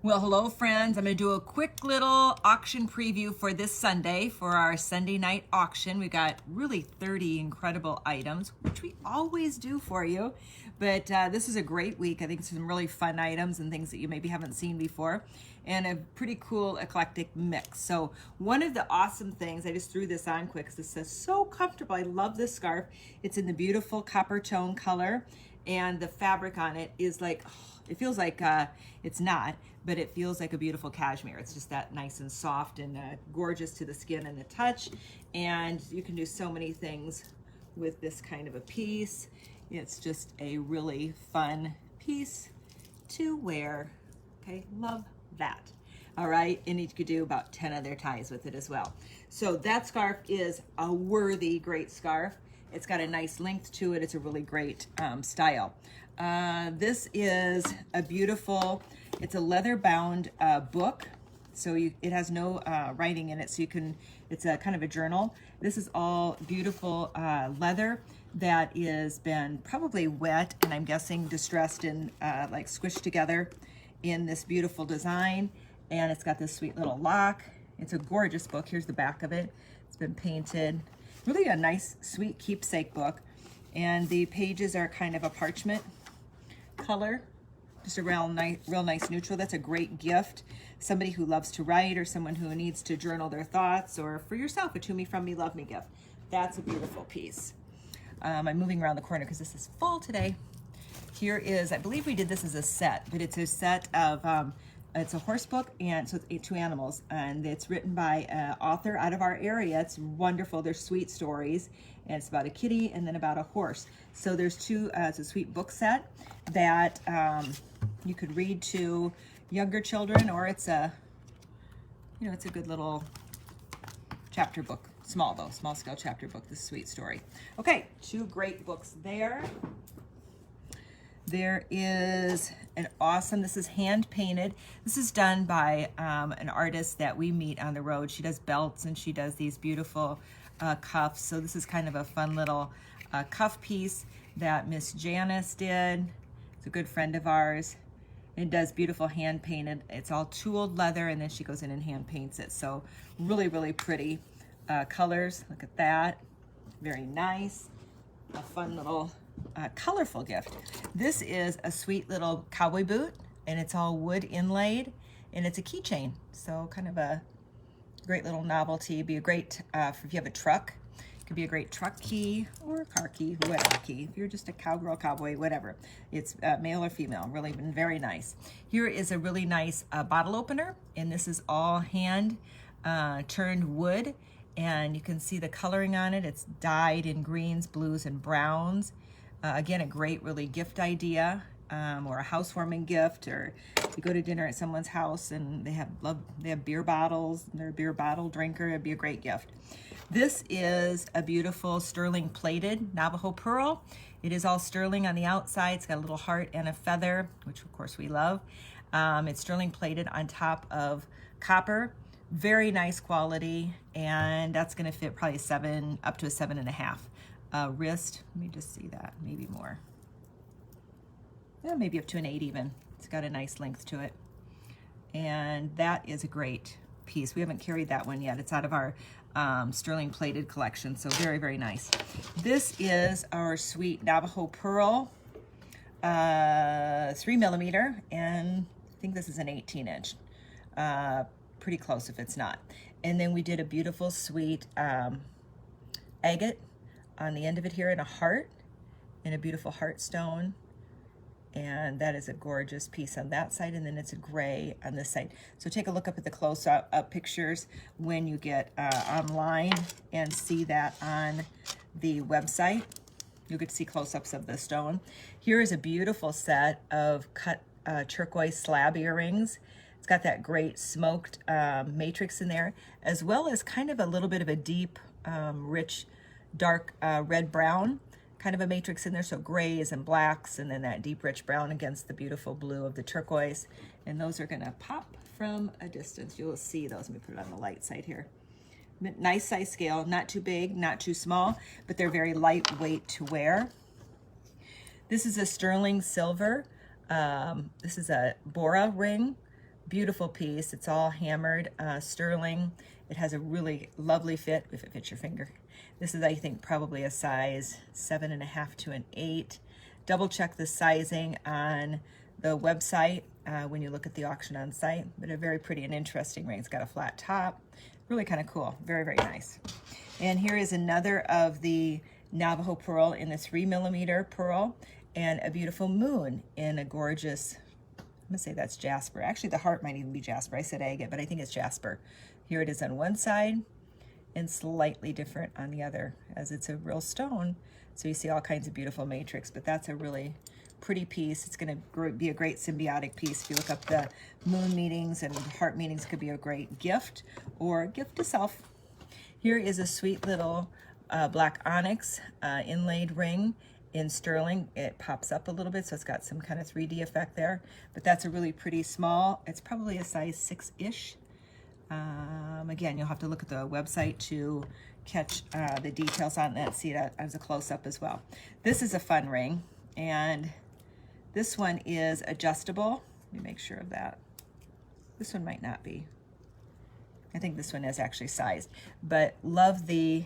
Well, hello friends. I'm going to do a quick little auction preview for this Sunday for our Sunday night auction. We got really 30 incredible items, which we always do for you. But this is a great week. I think some really fun items and things that you maybe haven't seen before, and a pretty cool eclectic mix. So one of the awesome things, I just threw this on quick because this is so comfortable. I love this scarf. It's in the beautiful copper tone color, and the fabric on it is like, it feels like it's not, but it feels like a beautiful cashmere. It's just that nice and soft and gorgeous to the skin and the touch. And you can do so many things with this kind of a piece. It's just a really fun piece to wear. Okay, love that. All right, and you could do about 10 other ties with it as well. So that scarf is a worthy, great scarf. It's got a nice length to it. It's a really great style. This is a beautiful, it's a leather bound book. So it has no writing in it. So it's a kind of a journal. This is all beautiful leather that is been probably wet and I'm guessing distressed and like squished together in this beautiful design. And it's got this sweet little lock. It's a gorgeous book. Here's the back of it. It's been painted. Really a nice, sweet keepsake book. And the pages are kind of a parchment color, just a real nice neutral. That's a great gift. Somebody who loves to write or someone who needs to journal their thoughts, or for yourself, a to me, from me, love me gift. That's a beautiful piece. I'm moving around the corner because this is full today. Here is, I believe we did this as a set, but it's a set of, it's a horse book, and so it's 2 animals, and it's written by an author out of our area. It's wonderful. They're sweet stories, and it's about a kitty and then about a horse. So there's 2, it's a sweet book set that you could read to younger children, or it's a, you know, it's a good little chapter book. Small though, small scale chapter book, this sweet story. Okay, 2 great books there. There is an awesome, this is hand painted. This is done by an artist that we meet on the road. She does belts and she does these beautiful cuffs. So this is kind of a fun little cuff piece that Miss Janice did. It's a good friend of ours. It does beautiful hand painted. It's all tooled leather, and then she goes in and hand paints it. So really, really pretty colors. Look at that. Very nice. A fun little colorful gift. This is a sweet little cowboy boot, and it's all wood inlaid, and it's a keychain. So kind of a great little novelty. Be a great if you have a truck. It could be a great truck key or a car key, whatever key. If you're just a cowgirl, cowboy, whatever. It's male or female. Really been very nice. Here is a really nice bottle opener, and this is all hand turned wood, and you can see the coloring on it. It's dyed in greens, blues, and browns. Again, a great really gift idea, or a housewarming gift, or you go to dinner at someone's house and they have beer bottles and they're a beer bottle drinker. It'd be a great gift. This is a beautiful sterling plated Navajo pearl. It is all sterling on the outside. It's got a little heart and a feather, which of course we love. It's sterling plated on top of copper. Very nice quality, and that's going to fit probably up to a 7.5. Wrist, let me just see that, maybe more. Yeah, maybe up to an 8 even. It's got a nice length to it. And that is a great piece. We haven't carried that one yet. It's out of our sterling plated collection, so very, very nice. This is our sweet Navajo pearl, 3mm, and I think this is an 18-inch. Pretty close if it's not. And then we did a beautiful sweet agate on the end of it here in a heart, and a beautiful heart stone. And that is a gorgeous piece on that side, and then it's a gray on this side. So take a look up at the close-up pictures when you get online and see that on the website. You'll get to see close-ups of the stone. Here is a beautiful set of cut turquoise slab earrings. It's got that great smoked matrix in there, as well as kind of a little bit of a deep, rich, dark red-brown kind of a matrix in there, so grays and blacks, and then that deep rich brown against the beautiful blue of the turquoise. And those are gonna pop from a distance. You'll see those. Let me put it on the light side here. Nice size scale, not too big, not too small, but they're very lightweight to wear. This is a sterling silver. This is a Bora ring Beautiful piece. It's all hammered sterling. It has a really lovely fit, if it fits your finger. This is, I think, probably a size 7.5 to an 8. Double check the sizing on the website when you look at the auction on site, but a very pretty and interesting ring. It's got a flat top, really kind of cool, very, very nice. And here is another of the Navajo pearl in the 3mm pearl, and a beautiful moon in a gorgeous, I'm gonna say that's jasper. Actually, the heart might even be jasper. I said agate, but I think it's jasper. Here it is on one side and slightly different on the other, as it's a real stone. So you see all kinds of beautiful matrix, but that's a really pretty piece. It's gonna be a great symbiotic piece. If you look up the moon meanings and heart meanings, it could be a great gift or gift to self. Here is a sweet little black onyx inlaid ring in sterling. It pops up a little bit, so it's got some kind of 3D effect there, but that's a really pretty small. It's probably a size 6-ish. Again, you'll have to look at the website to catch the details on that, see that as a close-up as well. This is a fun ring, and this one is adjustable. Let me make sure of that. This one might not be. I think this one is actually sized, but love the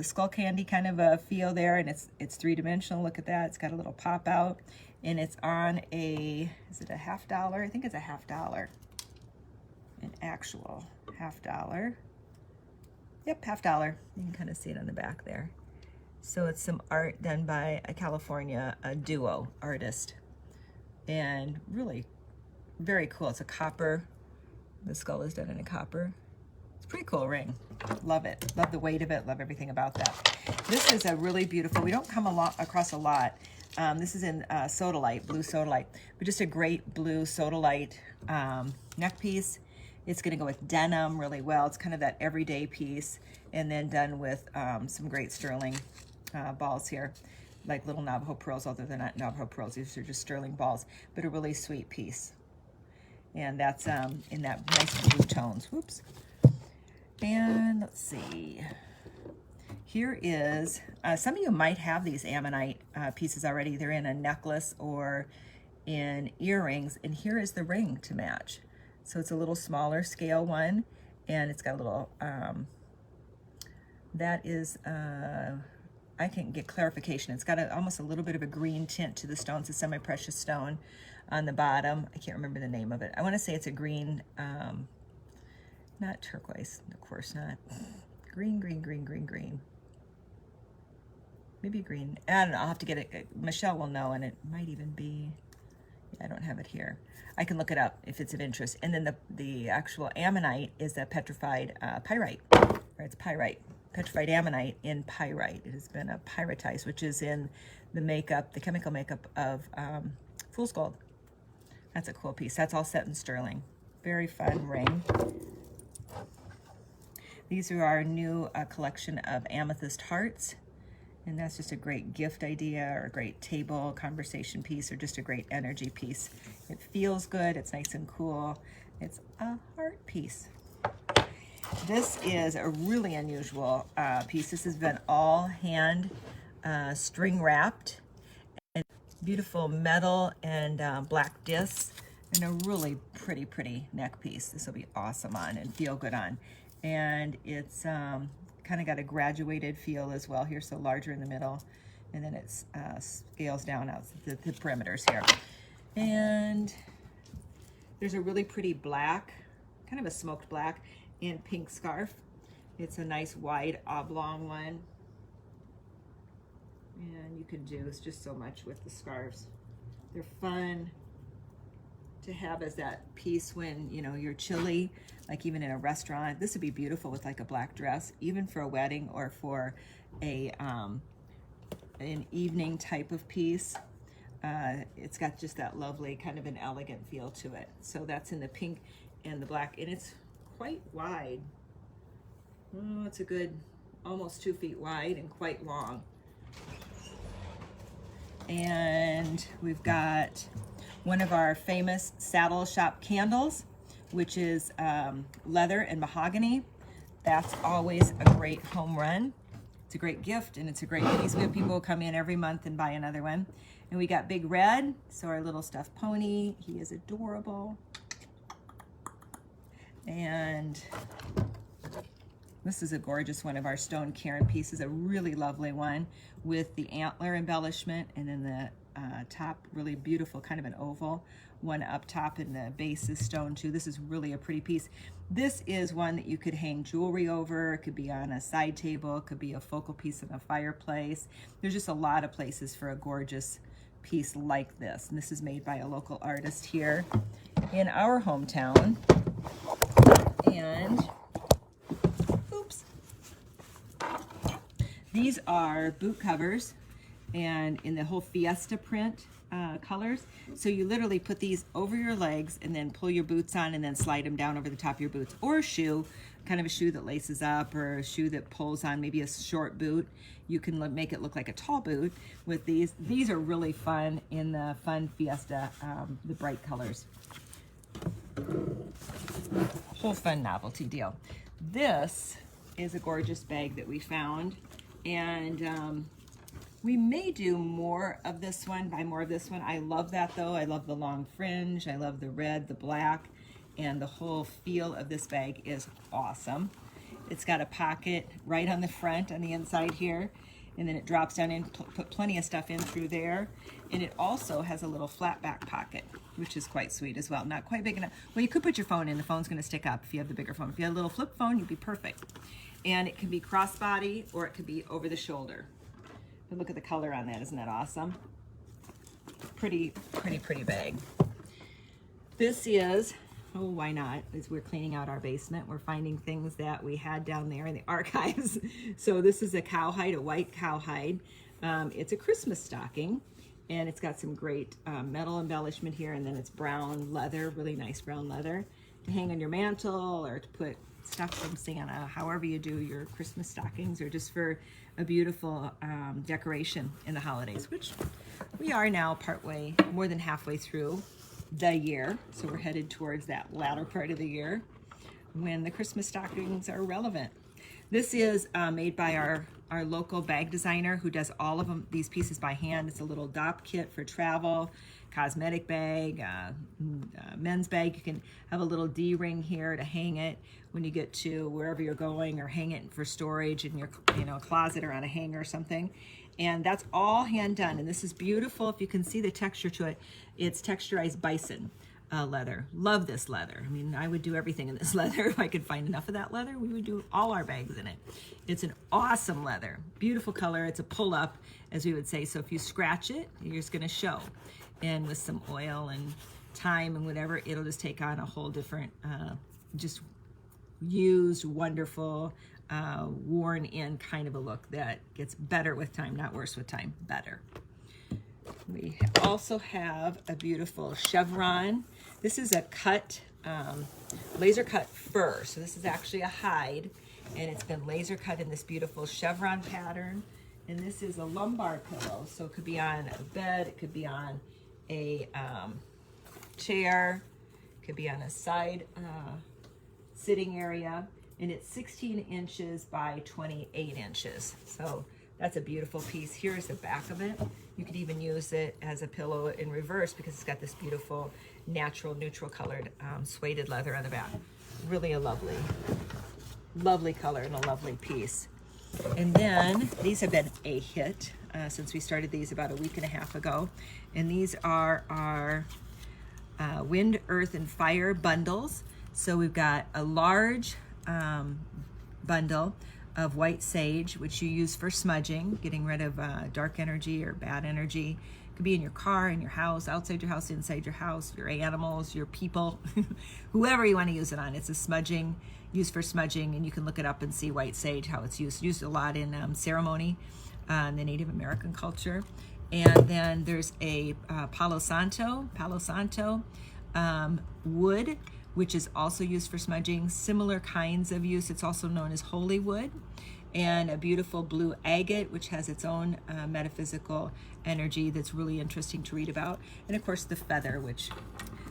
skull candy kind of a feel there, and it's 3-dimensional. Look at that. It's got a little pop out, and it's on a, is it a $50? I think it's a $50. An actual $50. Yep, $50. You can kind of see it on the back there. So it's some art done by a California duo artist, and really very cool. It's a copper. The skull is done in a copper. It's a pretty cool ring. Love it. Love the weight of it. Love everything about that. This is a really beautiful, we don't come across a lot. This is in sodalite, blue sodalite, but just a great blue sodalite neck piece. It's going to go with denim really well. It's kind of that everyday piece, and then done with some great sterling balls here, like little Navajo pearls, although they're not Navajo pearls. These are just sterling balls, but a really sweet piece. And that's in that nice blue tones. Whoops. And let's see. Here is, some of you might have these ammonite pieces already. They're in a necklace or in earrings, and here is the ring to match. So it's a little smaller scale one, and it's got a little, that is, I can get clarification. It's got almost a little bit of a green tint to the stone. It's a semi-precious stone on the bottom. I can't remember the name of it. I want to say it's a green, not turquoise, of course not. Green. Maybe green. I don't know, I'll have to get it. Michelle will know, and it might even be, I don't have it here. I can look it up if it's of interest. And then the actual ammonite is a petrified pyrite, or it's pyrite, petrified ammonite in pyrite. It has been pyritized, which is in the makeup, the chemical makeup of fool's gold. That's a cool piece. That's all set in sterling. Very fun ring. These are our new collection of amethyst hearts. And that's just a great gift idea, or a great table conversation piece, or just a great energy piece. It feels good, it's nice and cool. It's a heart piece. This is a really unusual piece. This has been all hand string wrapped, and beautiful metal and black discs, and a really pretty neck piece. This will be awesome on and feel good on. And it's kind of got a graduated feel as well here, so larger in the middle, and then it scales down out the perimeters here. And there's a really pretty black, kind of a smoked black and pink scarf. It's a nice wide oblong one, and you can do just so much with the scarves. They're fun to have as that piece when, you know, you're chilly, like even in a restaurant. This would be beautiful with like a black dress, even for a wedding or for a an evening type of piece. It's got just that lovely kind of an elegant feel to it. So that's in the pink and the black, and it's quite wide. Oh, it's a good almost 2 feet wide and quite long. And we've got one of our famous saddle shop candles, which is leather and mahogany. That's always a great home run. It's a great gift, and it's a great piece. We have people come in every month and buy another one. And we got Big Red, so our little stuffed pony. He is adorable. And this is a gorgeous one of our stone cairn pieces, a really lovely one with the antler embellishment, and then the top, really beautiful, kind of an oval one up top, and the base is stone too. This is really a pretty piece. This is one that you could hang jewelry over. It could be on a side table. It could be a focal piece in a fireplace. There's just a lot of places for a gorgeous piece like this. And this is made by a local artist here in our hometown. And oops, these are boot covers, and in the whole Fiesta print colors. So you literally put these over your legs and then pull your boots on and then slide them down over the top of your boots, or a shoe, kind of a shoe that laces up, or a shoe that pulls on, maybe a short boot. You can make it look like a tall boot with these. These are really fun in the fun Fiesta, the bright colors. Whole fun novelty deal. This is a gorgeous bag that we found, and we may do more of this one, buy more of this one. I love that though. I love the long fringe. I love the red, the black, and the whole feel of this bag is awesome. It's got a pocket right on the front on the inside here, and then it drops down in, put plenty of stuff in through there. And it also has a little flat back pocket, which is quite sweet as well. Not quite big enough. Well, you could put your phone in. The phone's gonna stick up if you have the bigger phone. If you had a little flip phone, you'd be perfect. And it can be crossbody, or it could be over the shoulder. But look at the color on that, isn't that awesome? Pretty bag. This is, oh, why not? As we're cleaning out our basement, we're finding things that we had down there in the archives. So this is a cowhide, a white cowhide. It's a Christmas stocking, and it's got some great metal embellishment here, and then it's brown leather, really nice brown leather, to hang on your mantle or to put stuff from Santa, however you do your Christmas stockings, or just for a beautiful decoration in the holidays, which we are now more than halfway through the year. So we're headed towards that latter part of the year when the Christmas stockings are relevant. This is made by our local bag designer who does all of these pieces by hand. It's a little DOP kit for travel, cosmetic bag, men's bag. You can have a little D-ring here to hang it when you get to wherever you're going, or hang it for storage in your closet or on a hanger or something. And that's all hand done. And this is beautiful. If you can see the texture to it, it's texturized bison leather. Love this leather. I mean, I would do everything in this leather. If I could find enough of that leather, we would do all our bags in it. It's an awesome leather. Beautiful color. It's a pull-up, as we would say. So if you scratch it, you're just going to show. And with some oil and time and whatever, it'll just take on a whole different, just used, wonderful, worn in kind of a look that gets better with time, not worse with time, better. We also have a beautiful chevron. This is a cut, laser cut fur. So this is actually a hide, and it's been laser cut in this beautiful chevron pattern. And this is a lumbar pillow. So it could be on a bed, it could be on a chair, it could be on a side sitting area, and it's 16 inches by 28 inches. So that's a beautiful piece. Here's the back of it. You could even use it as a pillow in reverse because it's got this beautiful natural neutral colored suede leather on the back. Really a lovely color and a lovely piece. And then these have been a hit since we started these about a week and a half ago. And these are our wind, earth, and fire bundles. So we've got a large bundle of white sage, which you use for smudging, getting rid of dark energy or bad energy. It could be in your car, in your house, outside your house, inside your house, your animals, your people, whoever you want to use it on. It's a smudging, used for smudging, and you can look it up and see white sage, how it's used. Used a lot in ceremony in the Native American culture. And then there's a Palo Santo wood, which is also used for smudging. Similar kinds of use. It's also known as holy wood. And a beautiful blue agate, which has its own metaphysical energy that's really interesting to read about. And of course the feather, which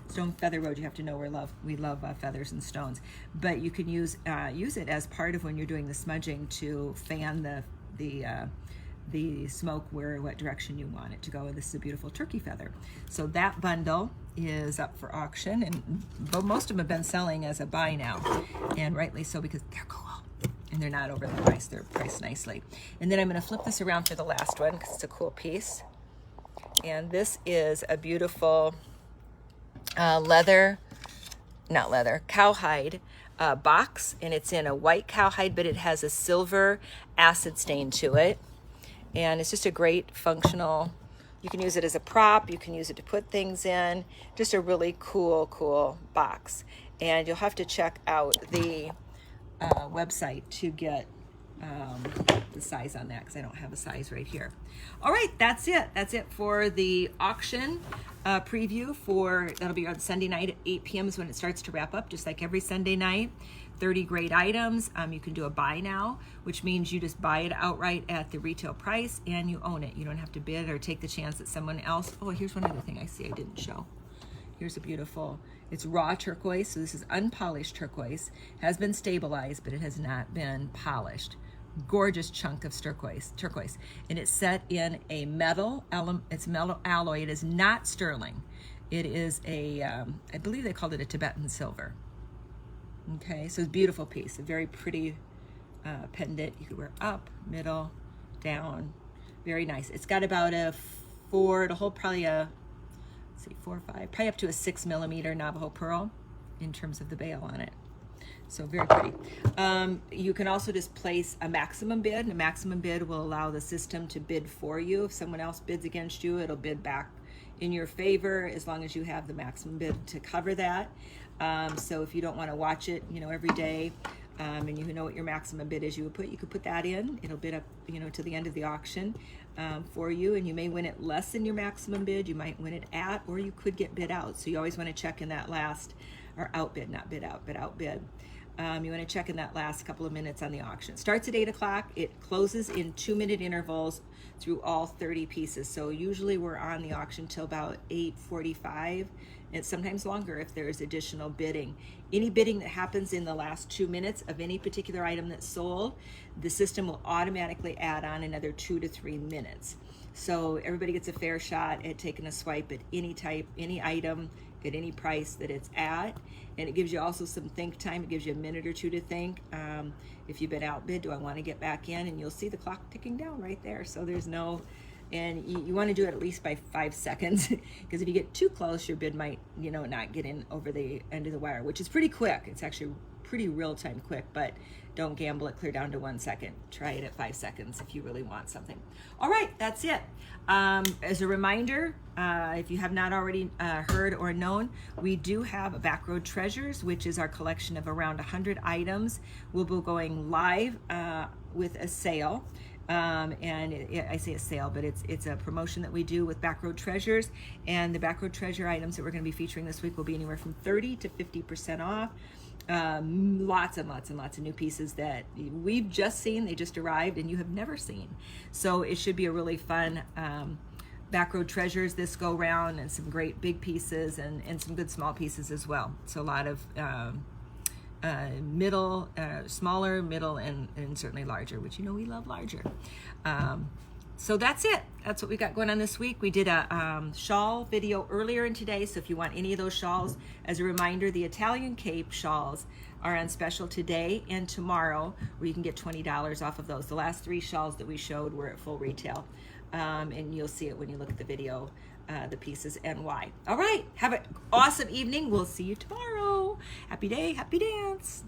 Stone Feather Road, you have to know we love feathers and stones. But you can use it as part of when you're doing the smudging to fan the smoke what direction you want it to go. And this is a beautiful turkey feather. So that bundle is up for auction, and most of them have been selling as a buy now, and rightly so, because they're cool and they're not over the price. They're priced nicely. And then I'm going to flip this around for the last one because it's a cool piece. And this is a beautiful cowhide box, and it's in a white cowhide, but it has a silver acid stain to it. And it's just a great functional, you can use it as a prop, you can use it to put things in, just a really cool box. And you'll have to check out the website to get the size on that, because I don't have a size right here. All right, that's it for the auction preview that'll be on Sunday night at 8 p.m. is when it starts to wrap up, just like every Sunday night. 30 great items. You can do a buy now, which means you just buy it outright at the retail price and you own it. You don't have to bid or take the chance that someone else. Oh, here's one other thing I see I didn't show. Here's a beautiful, it's raw turquoise, so this is unpolished turquoise. Has been stabilized, but it has not been polished. Gorgeous chunk of turquoise, and it's set in a metal element. It's metal alloy. It is not sterling. It is a, I believe they called it a Tibetan silver. Okay, so it's a beautiful piece, a very pretty pendant. You could wear up, middle, down, very nice. It's got about it'll hold probably 4 or 5, probably up to a 6 millimeter Navajo pearl in terms of the bail on it. So very pretty. You can also just place a maximum bid, and a maximum bid will allow the system to bid for you. If someone else bids against you, it'll bid back in your favor as long as you have the maximum bid to cover that. So if you don't want to watch it, every day, and you know what your maximum bid is, you could put that in. It'll bid up, to the end of the auction for you, and you may win it less than your maximum bid. You might win it at, or you could get bid out. So you always want to check in that last, or outbid, not bid out, but outbid. You want to check in that last couple of minutes on the auction. It starts at 8 o'clock. It closes in 2-minute intervals through all 30 pieces. So usually we're on the auction till about 8:45. It's sometimes longer if there's additional bidding. Any bidding that happens in the last 2 minutes of any particular item that's sold, the system will automatically add on another 2 to 3 minutes. So everybody gets a fair shot at taking a swipe at any type, any item, at any price that it's at. And it gives you also some think time. It gives you a minute or two to think. If you've been outbid, do I want to get back in? And you'll see the clock ticking down right there. So there's no, and you want to do it at least by 5 seconds, because if you get too close, your bid might, not get in over the end of the wire, which is pretty quick. It's actually pretty real-time quick, but don't gamble it clear down to 1 second. Try it at 5 seconds if you really want something. All right, that's it. As a reminder, if you have not already heard or known, we do have a Backroad Treasures, which is our collection of around 100 items. We'll be going live with a sale. I say a sale, but it's a promotion that we do with Backroad Treasures, and the Backroad Treasure items that we're going to be featuring this week will be anywhere from 30 to 50% off. Lots and lots of new pieces that we've just seen. They just arrived and you have never seen. So it should be a really fun Backroad Treasures this go round, and some great big pieces and some good small pieces as well. So a lot of middle, smaller, middle, and certainly larger, which we love larger. So that's it. That's what we got going on this week. We did a shawl video earlier in today, so if you want any of those shawls, as a reminder, the Italian Cape shawls are on special today and tomorrow, where you can get $20 off of those. The last 3 shawls that we showed were at full retail, and you'll see it when you look at the video, the pieces and why. All right, have an awesome evening. We'll see you tomorrow. Happy day, happy dance.